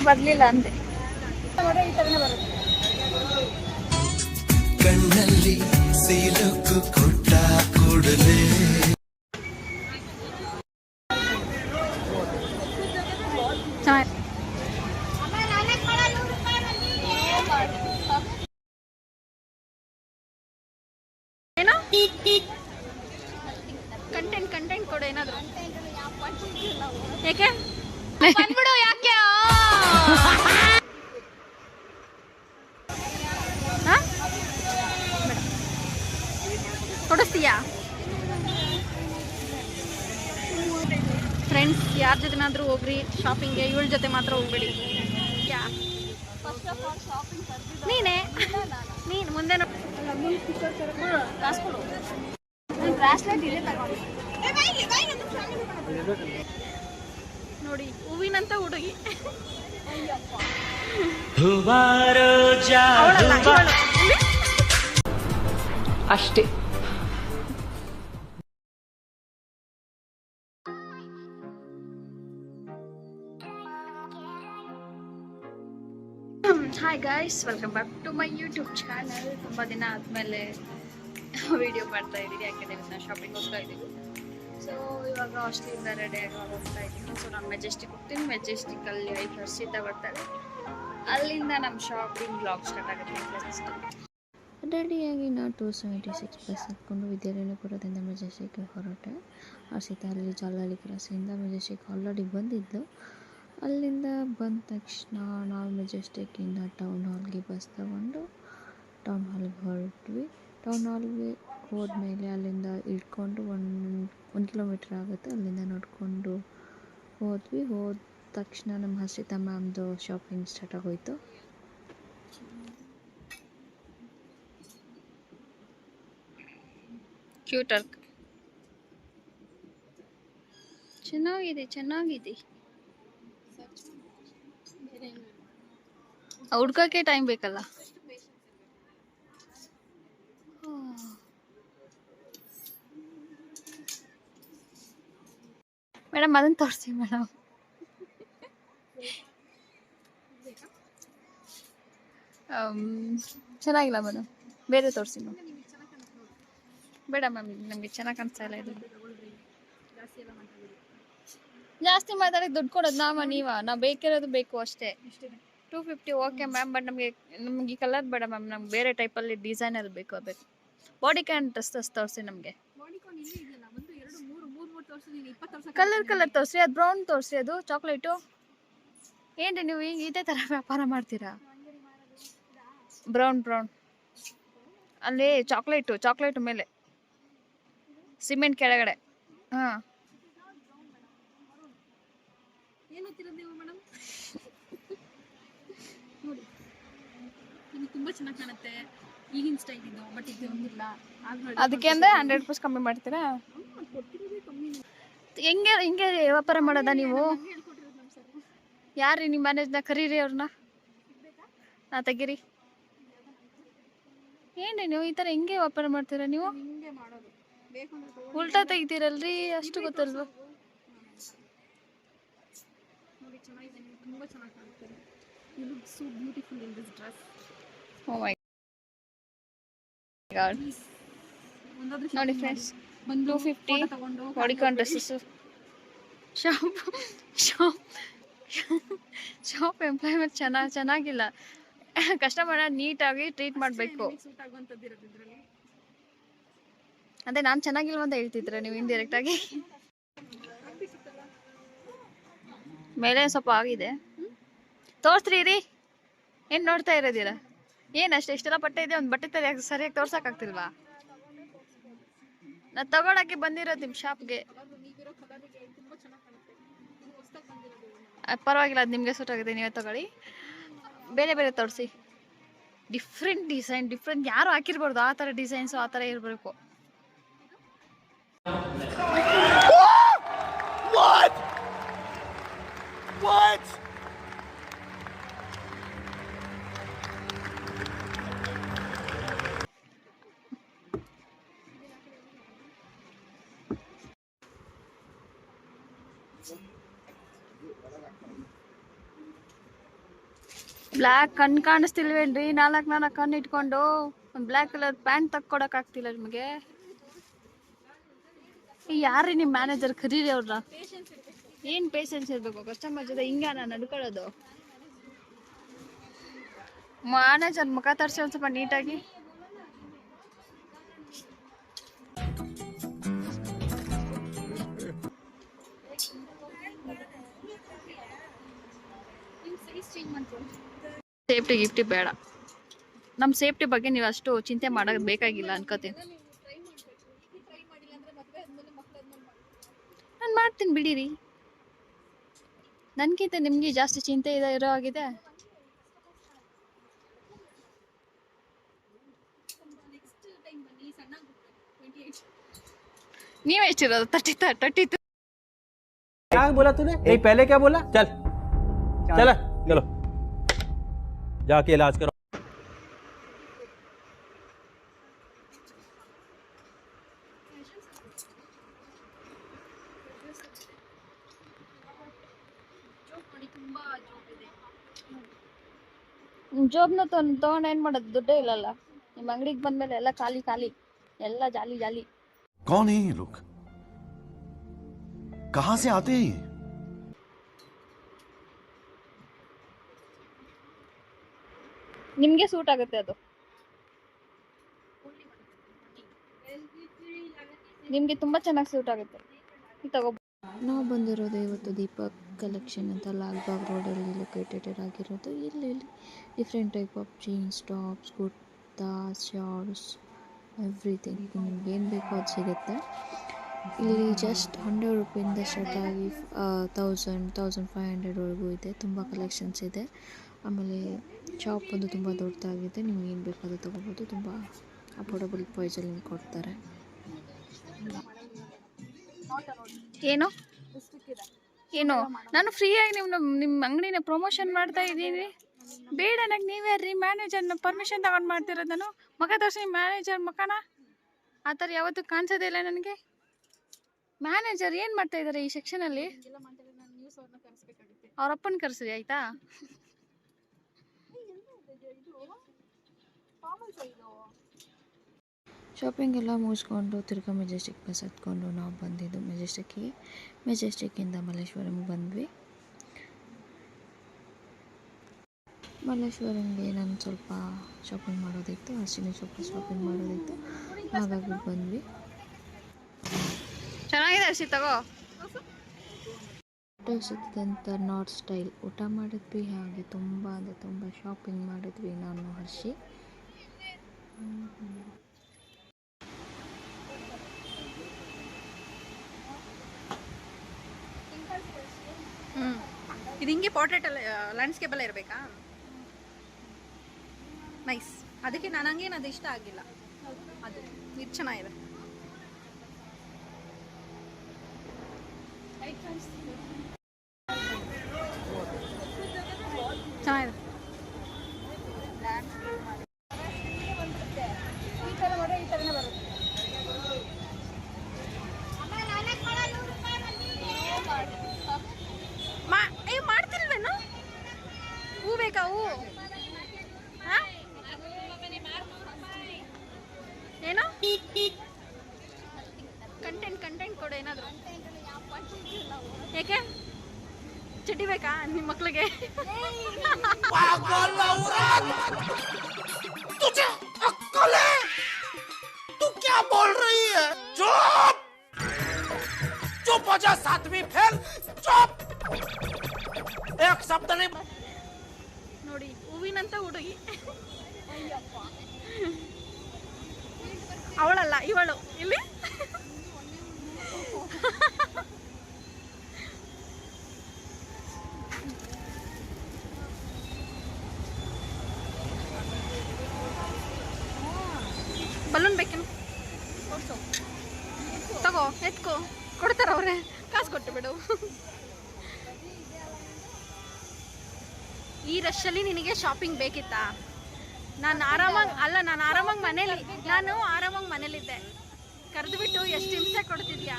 ಬರ್ಲಿಲ್ಲ ಅಂತೆ. ಈ ತರನೇ ಬರುತ್ತೆ. ಕಣ್ಣಲ್ಲಿ ಸೀಲುಕು ಕೊಟ್ಟ ಕೂಡಲೇ ಏನೋ ಕಂಟೆಂಟ್ ಕೊಡು ಏನಾದ್ರು. ಯಾಕೆ ಬಂದ್ಬಿಡು, ಯಾಕೆ ಕೊಡಿಸ್ತೀಯಾ? ಫ್ರೆಂಡ್ಸ್, ಯಾರ ಜೊತೆನಾದ್ರೂ ಹೋಗ್ರಿ ಶಾಪಿಂಗ್ಗೆ, ಇವಳ ಜೊತೆ ಮಾತ್ರ ಹೋಗ್ಬೇಡಿ. ನೀನೇ ನೀನು ಮುಂದೆ ಕಾಸು ಕೊಡು. ಬ್ರಾಸ್ಲೆಟ್ ಇದೆ ತಗೊಂಡು ನೋಡಿ, ಹೂವಿನಂತ ಹುಡುಗಿ. ಅಷ್ಟೇ. Hi guys, welcome back to my YouTube channel. ತುಂಬ ದಿನ ಆದಮೇಲೆ ವಿಡಿಯೋ ಮಾಡ್ತಾ ಇದ್ದೀನಿ, ಯಾಕೆಂದರೆ ನಾನು ಶಾಪಿಂಗ್ ಹೋಗ್ತಾ ಇದ್ದೀನಿ. ಸೊ ಇವಾಗ ಹಾಸ್ಟೆಲಿಂದ ರೆಡಿ ಆಗಿ ಹೋಗ್ತಾ ಇದ್ದೀನಿ. ಸೊ ನಾನು ಮೆಜೆಸ್ಟಿಕ್ ಹೋಗ್ತೀನಿ. ಮೆಜೆಸ್ಟಿಕಲ್ಲಿ ಹರ್ಷಿತಾ ಬರ್ತಾಳೆ. ಅಲ್ಲಿಂದ ನಮ್ಮ ಶಾಪಿಂಗ್ ಬ್ಲಾಗ್ ಸ್ಟಾರ್ಟ್ ಆಗುತ್ತೆ. ರೆಡಿಯಾಗಿ ನಾನು 276 ಬಸ್ ಹತ್ಕೊಂಡು ವಿದ್ಯಾರಣ್ಯಪುರದಿಂದ ಮೆಜೆಸ್ಟಿಕ್ಗೆ ಹೊರಟೆ. ಹರ್ಷಿತಾ ಅಲ್ಲಿ ಜಾಲಹಳ್ಳಿ ಕ್ರಾಸಿಂದ ಮೆಜೆಸ್ಟಿಕ್ ಆಲ್ರೆಡಿ ಬಂದಿದ್ದು. ಅಲ್ಲಿಂದ ಬಂದ ತಕ್ಷಣ ನಾವು ಮೆಜೆಸ್ಟಿಕ್ಕಿಂದ ಟೌನ್ ಹಾಲ್ಗೆ ಬಸ್ ತಗೊಂಡು ಟೌನ್ ಹಾಲ್ಗೆ ಹೊರಟ್ವಿ. ಟೌನ್ ಹಾಲ್ಗೆ ಹೋದ್ಮೇಲೆ ಅಲ್ಲಿಂದ ಇಳ್ಕೊಂಡು 1 ಕಿಲೋಮೀಟ್ರ್ ಆಗುತ್ತೆ. ಅಲ್ಲಿಂದ ನೋಡಿಕೊಂಡು ಹೋದ್ವಿ. ಹೋದ ತಕ್ಷಣ ನಮ್ಮ ಹರ್ಷಿತಾ ಮ್ಯಾಮ್ದು ಶಾಪಿಂಗ್ ಸ್ಟಾರ್ಟ್ ಆಗೋಯ್ತು. ಕ್ಯೂಟರ್ ಚೆನ್ನಾಗಿದೆ. ಹುಡ್ಕೋಕ್ಕೆ ಟೈಮ್ ಬೇಕಲ್ಲ. ಮೇಡಮ್ ಅದನ್ನು ತೋರಿಸಿ ಮೇಡಮ್. ಚೆನ್ನಾಗಿಲ್ಲ ಮೇಡಮ್, ಬೇರೆ ತೋರಿಸಿ ಮ್ಯಾಮ್. ಬೇಡ ಮ್ಯಾಮ್, ನಮಗೆ ಚೆನ್ನಾಗಿ ಕಾಣಿಸ್ತಾ ಇಲ್ಲ ಇದು. ಜಾಸ್ತಿ ಮಾತಾಡೋಕ್ಕೆ ದುಡ್ಡು ಕೊಡೋದು ನಾವು ಬೇಕಿರೋದು ಬೇಕು ಅಷ್ಟೇ. 250 ಓಕೆ ಮ್ಯಾಮ್, ಬಟ್ ನಮಗೆ ಈ ಕಲರ್ ಬೇಡ ಮ್ಯಾಮ್, ನಮ್ಗೆ ಬೇರೆ ಟೈಪಲ್ಲಿ ಡಿಸೈನಲ್ಲಿ ಬೇಕು. ಬಾಡಿ ಕ್ಯಾನ್ ಡ್ರೆಸ್ ತೋರಿಸಿ ನಮಗೆ. ಕಲರ್ ತೋರಿಸಿ, ಅದು ಬ್ರೌನ್ ತೋರಿಸಿ, ಅದು ಚಾಕ್ಲೇಟು. ಏನ್ರಿ ನೀವು ಈಗ ಇದೇ ಥರ ವ್ಯಾಪಾರ ಮಾಡ್ತೀರಾ? ಬ್ರೌನ್ ಅಲ್ಲಿ ಚಾಕ್ಲೇಟು ಮೇಲೆ, ಸಿಮೆಂಟ್ ಕೆಳಗಡೆ. ಹಾಂ, ನೋಡಿ, ನಿಮಗೆ ತುಂಬ ಚೆನ್ನಾಗಿ ಕಾಣುತ್ತೆ. ಈಗಿನ ಸ್ಟೈಲ್ ಇದು, ಬಟ್ ಇದು ಒಂದಿಲ್ಲ. ಅದಕ್ಕೆ ಅಂದರೆ 100 ರೂಪೀಸ್ ಕಮ್ಮಿ ಮಾಡ್ತೀರಾ? ಹಿಂಗೆ ವ್ಯಾಪಾರ ಮಾಡೋದಾ ನೀವು? ಯಾರ್ರಿ ನಿಮ್ಮ ಮ್ಯಾನೇಜ್ನ? ಕರೀರಿ ಅವ್ರನ್ನ, ತೆಗೀರಿ. ಏನ್ರಿ ನೀವು ಈ ಥರ ಹಿಂಗೆ ವ್ಯಾಪಾರ ಮಾಡ್ತೀರಾ? ನೀವು ಉಲ್ಟಾ ತೆಗಿತೀರಲ್ರಿ, ಅಷ್ಟು ಗೊತ್ತಲ್ವ? ನೋಡಿ ಫ್ರೆಂಡ್ಸ್, 250 ಬಾಡಿಕಾನ್ ಡ್ರೆಸ್ಸಸ್ಸು. ಶಾಪ್ ಎಂಪ್ಲಾಯ್ಮೆಂಟ್ ಚೆನ್ನಾಗಿಲ್ಲ. ಕಸ್ಟಮರ್ನ ನೀಟಾಗಿ ಟ್ರೀಟ್ ಮಾಡಬೇಕು. ಅದೇ ನಾನು ಚೆನ್ನಾಗಿಲ್ವ ಅಂತ ಹೇಳ್ತಿದ್ರೆ ನೀವು ಇಂಡೈರೆಕ್ಟಾಗಿ. ಮೇಲೆ ಸ್ವಲ್ಪ ಆಗಿದೆ, ತೋರಿಸ್ರಿ ರೀ. ಏನು ನೋಡ್ತಾ ಇರೋದಿಲ್ಲ? ಏನಷ್ಟೇ ಇಷ್ಟೆಲ್ಲ ಬಟ್ಟೆ ಇದೆ, ಒಂದು ಬಟ್ಟೆ ಸರಿಯಾಗಿ ತೋರ್ಸೋಕ್ಕಾಗ್ತಿಲ್ವಾ? ನಾನು ತಗೊಳಕ್ಕೆ ಬಂದಿರೋದು ನಿಮ್ಮ ಶಾಪ್ಗೆ. ಪರವಾಗಿಲ್ಲ, ಅದು ನಿಮಗೆ ಸೂಟ್ ಆಗಿದೆ, ನೀವೇ ತಗೊಳ್ಳಿ. ಬೇರೆ ತೋರಿಸಿ, ಡಿಫ್ರೆಂಟ್ ಡಿಸೈನ್, ಯಾರು ಹಾಕಿರ್ಬಾರ್ದು ಆ ಥರ ಡಿಸೈನ್ಸು, ಆ ಥರ ಇರಬೇಕು. ಬ್ಲ್ಯಾಕ್ ಕಣ್ಣು ಕಾಣಿಸ್ತಿಲ್ವೇನ್ರಿ? ನಾಲ್ಕು ಕಣ್ಣು ಇಟ್ಕೊಂಡು ಒಂದು ಬ್ಲ್ಯಾಕ್ ಕಲರ್ ಪ್ಯಾಂಟ್ ತಕ್ಕೊಡಕ್ ಆಗ್ತಿಲ್ಲ ನಿಮಗೆ. ಯಾರ್ರಿ ನಿಮ್ಮ ಮ್ಯಾನೇಜರ್? ಕರೀರಿ ಅವ್ರನ್ನ. ಏನು ಪೇಷನ್ಸ್ ಇರಬೇಕು ಕಸ್ಟಮರ್ ಜೊತೆ? ಹಿಂಗ ನಾನು ನಡ್ಕೊಳ್ಳೋದು. ಮ್ಯಾನೇಜರ್ ಮುಖ ತರಿಸಿ ಒಂದು ಸ್ವಲ್ಪ ನೀಟಾಗಿ. ಸೇಫ್ಟಿ ಗಿಫ್ಟಿ ಬೇಡ. ನಮ್ಮ ಸೇಫ್ಟಿ ಬಗ್ಗೆ ನೀವು ಅಷ್ಟು ಚಿಂತೆ ಮಾಡೋದು ಬೇಕಾಗಿಲ್ಲ ಅನ್ಕೋತೀನಿ. ನಾನು ಮಾಡ್ತೀನಿ ಬಿಡಿರಿ. ನನಗಿಂತ ನಿಮಗೆ ಜಾಸ್ತಿ ಚಿಂತೆ ಇರೋ ಆಗಿದೆ. ನೀವು ಎಷ್ಟಿರೋದು? 32. क्या बोला तूने? नहीं पहले क्या बोला? चल चल चलो जाके इलाज करो. ಜೋಬ್ನ ತಗೊಂಡು ಏನು ಮಾಡೋದು? ದುಡ್ಡೇ ಇಲ್ಲಲ್ಲ. ನಿಮ್ಮ ಅಂಗಡಿಗೆ ಬಂದ್ಮೇಲೆ ಎಲ್ಲ ಖಾಲಿ ಖಾಲಿ, ಎಲ್ಲ ಜಾಲಿ ಜಾಲಿ. कौन है ये लोग? कहां से आते हैं ये? ನಿಮಗೆ ಸೂಟ್ ಆಗುತ್ತೆ ಅದು. ನಿಮಗೆ ತುಂಬಾ ಚೆನ್ನಾಗಿ ಸೂಟ್ ಆಗುತ್ತೆ. ತಗೋ. ನಾವು ಬಂದಿರೋದು ಇವತ್ತು ದೀಪಕ್ ಕಲೆಕ್ಷನ್ ಅಂತ ಲಾಲ್ಬಾಗ್ ರೋಡಲ್ಲಿ ಲೊಕೇಟೆಡ್ ಆಗಿರೋದು. ಇಲ್ಲಿ different type of jeans, tops, kurtas, shorts, everything ನಿಮ್ಗೆ ಏನು ಬೇಕೋ ಅದು ಸಿಗುತ್ತೆ. ಇಲ್ಲಿ ಜಸ್ಟ್ 100 ರೂಪಾಯಿಂದ ಸ್ಟಾರ್ಟ್ ಆಗಿ 1500ವರೆಗೂ ಇದೆ. ತುಂಬ ಕಲೆಕ್ಷನ್ಸ್ ಇದೆ. ಆಮೇಲೆ ಶಾಪ್ ಒಂದು ತುಂಬ ದೊಡ್ಡದಾಗಿದೆ. ನಿಮ್ಗೆ ಏನು ಬೇಕೋ ಅದು ತೊಗೋಬೋದು. ತುಂಬ ಅಫೋರ್ಡಬಲ್ ಪ್ರೈಸಲ್ಲಿ ನಿಮ್ಗೆ ಕೊಡ್ತಾರೆ. ಏನು ನಾನು ಫ್ರೀಯಾಗಿ ನಿಮ್ಮ ಅಂಗಡಿನ ಪ್ರಮೋಷನ್ ಮಾಡ್ತಾ ಇದ್ದೀನಿ. ಬೇಡ, ನನಗೆ ನೀವೇ ರೀ ಮ್ಯಾನೇಜರ್ನ ಪರ್ಮಿಷನ್ ತಗೊಂಡು ಮಾಡ್ತಿರೋದು. ನಾನು ಮಗ ತೋರಿಸಿ ಮ್ಯಾನೇಜರ್ ಮಕ್ಕನ ಆ ಥರ ಯಾವತ್ತೂ ಕಾಣಿಸೋದೇ ಇಲ್ಲ ನನಗೆ. ಮ್ಯಾನೇಜರ್ ಏನು ಮಾಡ್ತಾ ಇದ್ದಾರೆ ಈ ಸೆಕ್ಷನಲ್ಲಿ? ಅವ್ರಪ್ಪನ ಕರೆಸ್ರಿ ಆಯಿತಾ? ಶಾಪಿಂಗ್ ಎಲ್ಲ ಮುಗಿಸ್ಕೊಂಡು ತಿರ್ಗಾ ಮೆಜೆಸ್ಟಿಕ್ ಬಸ್ ಹತ್ಕೊಂಡು ನಾವು ಬಂದಿದ್ದು ಮೆಜೆಸ್ಟಿಕ್ಕಿಗೆ. ಮೆಜೆಸ್ಟಿಕ್ಕಿಂದ ಮಲ್ಲೇಶ್ವರಂಗೆ ಬಂದ್ವಿ. ಮಲ್ಲೇಶ್ವರಂಗೆ ನಾನು ಸ್ವಲ್ಪ ಶಾಪಿಂಗ್ ಮಾಡೋದಿತ್ತು, ಅಷ್ಟೇ ಸ್ವಲ್ಪ ಶಾಪಿಂಗ್ ಮಾಡೋದಿತ್ತು, ಹಾಗಾಗಿ ಬಂದ್ವಿ. ಚೆನ್ನಾಗಿದೆ ಅರ್ಷಿ, ತಗೋ. ಊಟ ಸಿಕ್ಕಿದಂಥ ನಾರ್ತ್ ಸ್ಟೈಲ್ ಊಟ ಮಾಡಿದ್ವಿ. ಹಾಗೆ ತುಂಬ ಅಂದರೆ ತುಂಬ ಶಾಪಿಂಗ್ ಮಾಡಿದ್ವಿ ನಾನು ಹರ್ಷಿ. ಇದು ಹಿಂಗೆ ಪೋರ್ಟ್ರೇಟ್ ಲ್ಯಾಂಡ್ಸ್ಕೇಪ್ ಎಲ್ಲ ಇರಬೇಕಾ? ನೈಸ್. ಅದಕ್ಕೆ ನನಗೇನು ಅದು ಇಷ್ಟ ಆಗಿಲ್ಲ. ಅದು ಇದು ಚೆನ್ನಾಗಿದೆ. ಚೆನ್ನಾಗಿದೆ. ಮಾಡ್ತಿಲ್ವೇನು? ಹೂ ಬೇಕಾ? ಹೂ ಏನು? ಕಂಟೆಂಟ್ ಕೊಡು ಏನಾದರೂ. ಯಾಕೆ ಚಡ್ಡಿ ಬೇಕಾ ನಿಮ್ಮ ಮಕ್ಳಿಗೆ? चुप हो जा, सातवीं फेल. चुप. एक शब्द नहीं. ನೋಡಿ, ಹೂವಿನಂತ ಹುಡುಗಿ ಅವಳಲ್ಲ ಇವಳು. ಇಲ್ಲಿ ಬಲೂನ್ ಬೇಕೇನು? ತಗೋ, ಎತ್ಕೋ. ಕೊಡ್ತಾರ ಅವ್ರೆ, ಕಾಸು ಕೊಟ್ಟು ಬಿಡು. ಈ ರಶಲ್ಲಿ ನಿನಗೆ ಶಾಪಿಂಗ್ ಬೇಕಿತ್ತಾ? ನಾನು ಆರಾಮಾಗಿ ಮನೇಲಿದ್ದೆ. ಕರೆದುಬಿಟ್ಟು ಎಷ್ಟು ಹಿಂಸೆ ಕೊಡ್ತಿದ್ಯಾ?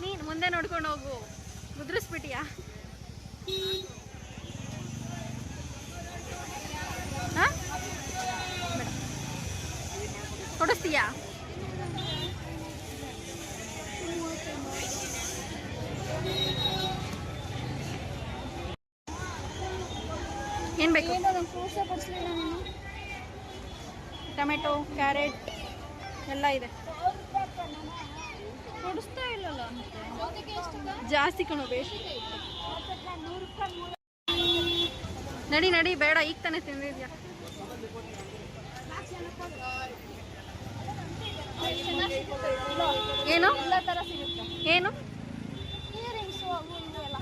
ನೀನು ಮುಂದೆ ನೋಡ್ಕೊಂಡು ಹೋಗು. ಮುದ್ರಿಸ್ಬಿಟ್ಟಿಯಾ? ಏನು ಬೇಕು? ಫ್ರೂಟ್ಸೇ ಕೊಡಿಸ್ಲಿಲ್ಲ ನೀನು. ಟೊಮೆಟೊ, ಕ್ಯಾರೆಟ್ ಎಲ್ಲ ಇದೆ. ಕೊಡಿಸ್ತಾ ಇಲ್ಲಲ್ಲ ಜಾಸ್ತಿ ಕಣೋ ಬೇಕು. ನಡಿ ನಡಿ, ಬೇಡ, ಈಗ ತಾನೇ ತಿಂದಿದ್ಯಾ. ಏನು ಎಲ್ಲ ಥರ ಸಿಗುತ್ತೆ. ಏನು ಇಯರಿಂಗ್ಸು ಅವು ಇವು ಎಲ್ಲ.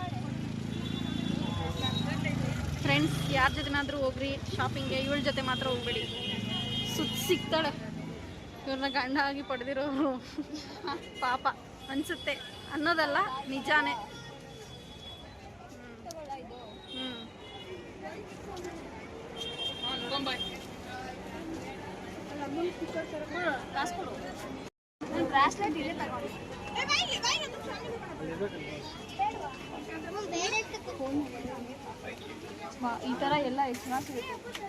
ಫ್ರೆಂಡ್ಸ್, ಯಾರ ಜೊತೆನಾದರೂ ಹೋಗ್ರಿ ಶಾಪಿಂಗ್ಗೆ, ಇವಳ ಜೊತೆ ಮಾತ್ರ ಹೋಗ್ಬೇಡಿ. ಸಿಗ್ತಾಳೆ ಇವ್ರನ್ನ ಗಂಡ ಆಗಿ ಪಡೆದಿರೋರು. ಪಾಪ ಅನ್ಸುತ್ತೆ, ಅನ್ನೋದಲ್ಲ ನಿಜಾನೇ. ಕಾಸು ಕೊಡು. ನನ್ನ ಬ್ರಾಸ್ಲೆಟ್ ಇದೆ ತಗೊಂಡು. ಈ ಥರ ಎಲ್ಲ ಎಷ್ಟು ಚೆನ್ನಾಗಿ ಸಿಗುತ್ತೆ.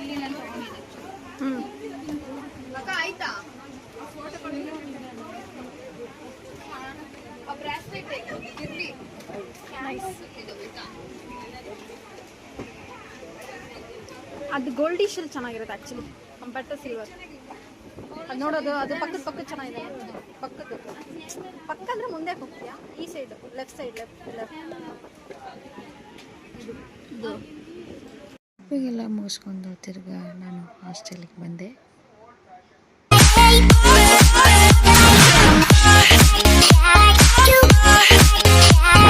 ಇಲ್ಲಿ ನಾನು ತಗೊಂಡಿದ್ದೆ. ಅಕ್ಕ ಆಯ್ತಾ? ಆ ಬ್ರಾಸ್ಲೆಟ್ ಇರಲಿ. ಅದು ಗೋಲ್ಡಿಶಲ್ಲಿ ಚೆನ್ನಾಗಿರುತ್ತೆ ಆ್ಯಕ್ಚುಲಿ ಕಂಪೇರ್ ಟು ಸಿಲ್ವರ್. ಅದು ನೋಡೋದು, ಅದು ಪಕ್ಕದ ಚೆನ್ನಾಗಿದೆ. ಪಕ್ಕ ಅಂದರೆ ಮುಂದೆ ಹೋಗ್ತೀಯಾ, ಈ ಸೈಡು ಲೆಫ್ಟ್ ಸೈಡ್ ಲೆಫ್ಟ್ ಶಾಪಿಂಗೆಲ್ಲ ಮುಗಿಸ್ಕೊಂಡು ತಿರ್ಗಾ ನಾನು ಹಾಸ್ಟೆಲಿಗೆ ಬಂದೆ.